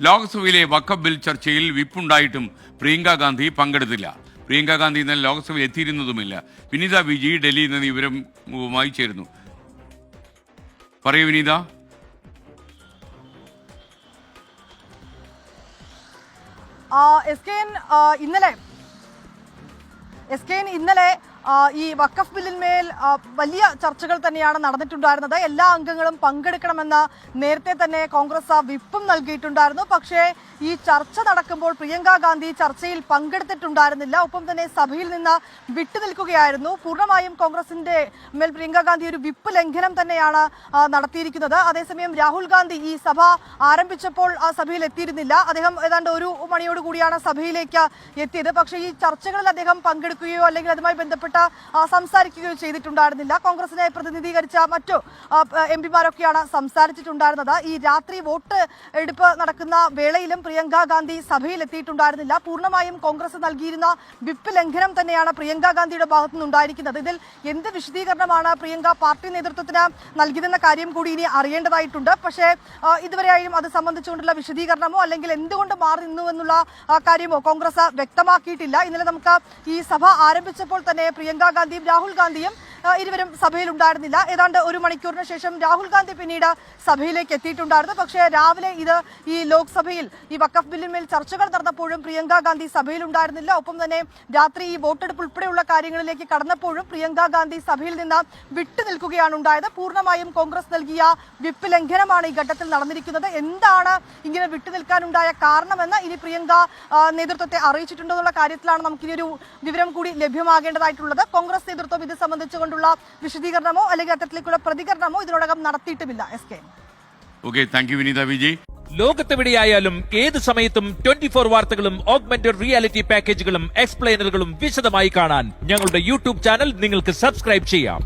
ലോക്സഭയിലെ വഖഫ് ബിൽ ചർച്ചയിൽ വിപ്പുണ്ടായിട്ടും പ്രിയങ്ക ഗാന്ധി പങ്കെടുത്തില്ല. പ്രിയങ്ക ഗാന്ധി ഇന്നലെ ലോക്സഭയിൽ എത്തിയിരുന്നതുമില്ല. വിനീത വിജി ഡൽഹിയിൽ നിന്ന് വിവരവുമായി ചേരുന്നു. പറയൂ വിനീത. ഇന്നലെ ഈ വഖഫ് ബില്ലിന്മേൽ വലിയ ചർച്ചകൾ തന്നെയാണ് നടന്നിട്ടുണ്ടായിരുന്നത്. എല്ലാ അംഗങ്ങളും പങ്കെടുക്കണമെന്ന് നേരത്തെ തന്നെ കോൺഗ്രസ് വിപ്പും നൽകിയിട്ടുണ്ടായിരുന്നു. പക്ഷേ ഈ ചർച്ച നടക്കുമ്പോൾ പ്രിയങ്ക ഗാന്ധി ചർച്ചയിൽ പങ്കെടുത്തിട്ടുണ്ടായിരുന്നില്ല. ഒപ്പം തന്നെ സഭയിൽ നിന്ന് വിട്ടുനിൽക്കുകയായിരുന്നു. പൂർണ്ണമായും കോൺഗ്രസിന്റെ മേൽ പ്രിയങ്ക ഗാന്ധി ഒരു വിപ്പ് ലംഘനം തന്നെയാണ് നടത്തിയിരിക്കുന്നത്. അതേസമയം രാഹുൽ ഗാന്ധി ഈ സഭ ആരംഭിച്ചപ്പോൾ ആ സഭയിൽ എത്തിയിരുന്നില്ല. അദ്ദേഹം ഏതാണ്ട് 1 മണിയോടുകൂടിയാണ് സഭയിലേക്ക് എത്തിയത്. പക്ഷേ ഈ ചർച്ചകളിൽ അദ്ദേഹം പങ്കെടുക്കുകയോ അല്ലെങ്കിൽ അതുമായി ബന്ധപ്പെട്ട് സംസാരിക്കുകയോ ചെയ്തിട്ടുണ്ടായിരുന്നില്ല. കോൺഗ്രസിനെ പ്രതിനിധീകരിച്ച മറ്റു എംപിമാരൊക്കെയാണ് സംസാരിച്ചിട്ടുണ്ടായിരുന്നത്. ഈ രാത്രി വോട്ട് എടുപ്പ് നടക്കുന്ന വേളയിലും പ്രിയങ്ക ഗാന്ധി സഭയിൽ എത്തിയിട്ടുണ്ടായിരുന്നില്ല. പൂർണ്ണമായും കോൺഗ്രസ് നൽകിയിരുന്ന വിപ്പ് ലംഘനം തന്നെയാണ് പ്രിയങ്ക ഗാന്ധിയുടെ ഭാഗത്തു നിന്നുണ്ടായിരിക്കുന്നത്. ഇതിൽ എന്ത് വിശദീകരണമാണ് പ്രിയങ്ക പാർട്ടി നേതൃത്വത്തിന് നൽകിയതെന്ന കാര്യം കൂടി ഇനി അറിയേണ്ടതായിട്ടുണ്ട്. പക്ഷേ ഇതുവരെയായും അത് സംബന്ധിച്ചുകൊണ്ടുള്ള വിശദീകരണമോ അല്ലെങ്കിൽ എന്തുകൊണ്ട് മാറി നിന്നുവെന്നുള്ള കാര്യമോ കോൺഗ്രസ് വ്യക്തമാക്കിയിട്ടില്ല. ഇന്നലെ നമുക്ക് ഈ സഭ ആരംഭിച്ചപ്പോൾ തന്നെ പ്രിയങ്ക ഗാന്ധിയും രാഹുൽ ഗാന്ധിയും ഇരുവരും സഭയിൽ ഉണ്ടായിരുന്നില്ല. ഏതാണ്ട് 1 മണിക്കൂറിന് ശേഷം രാഹുൽ ഗാന്ധി പിന്നീട് സഭയിലേക്ക് എത്തിയിട്ടുണ്ടായിരുന്നു. പക്ഷേ രാവിലെ ഈ ലോക്സഭയിൽ ഈ വഖഫ് ബില്ലിന്മേൽ ചർച്ചകൾ നടന്നപ്പോഴും പ്രിയങ്ക ഗാന്ധി സഭയിൽ ഉണ്ടായിരുന്നില്ല. ഒപ്പം തന്നെ രാത്രി ഈ വോട്ടെടുപ്പ് ഉൾപ്പെടെയുള്ള കാര്യങ്ങളിലേക്ക് കടന്നപ്പോഴും പ്രിയങ്ക ഗാന്ധി സഭയിൽ നിന്ന് വിട്ടുനിൽക്കുകയാണ് ഉണ്ടായത്. പൂർണ്ണമായും കോൺഗ്രസ് നൽകിയ വിപ്പ് ലംഘനമാണ് ഈ ഘട്ടത്തിൽ നടന്നിരിക്കുന്നത്. എന്താണ് ഇങ്ങനെ വിട്ടുനിൽക്കാനുണ്ടായ കാരണമെന്ന് ഇനി പ്രിയങ്ക നേതൃത്വത്തെ അറിയിച്ചിട്ടുണ്ടോ എന്നുള്ള കാര്യത്തിലാണ് നമുക്കിനിയൊരു വിവരം കൂടി ലഭ്യമാകേണ്ടതായിട്ടുള്ളത്. കോൺഗ്രസ് നേതൃത്വം ഇത് സംബന്ധിച്ചുകൊണ്ടുള്ള വിശദീകരണമോ അല്ലെങ്കിൽ അത്തരത്തിലേക്കുള്ള പ്രതികരണമോ ഇതിനോടകം നടത്തിയിട്ടുമില്ല. ലോകത്തെവിടെയായാലും ഏത് സമയത്തും 24 വാർത്തകളും ഓഗ്മെന്റഡ് റിയാലിറ്റി പാക്കേജുകളും എക്സ്പ്ലെയിനറുകളും വിശദമായി കാണാൻ ഞങ്ങളുടെ യൂട്യൂബ് ചാനൽ നിങ്ങൾക്ക് സബ്സ്ക്രൈബ് ചെയ്യാം.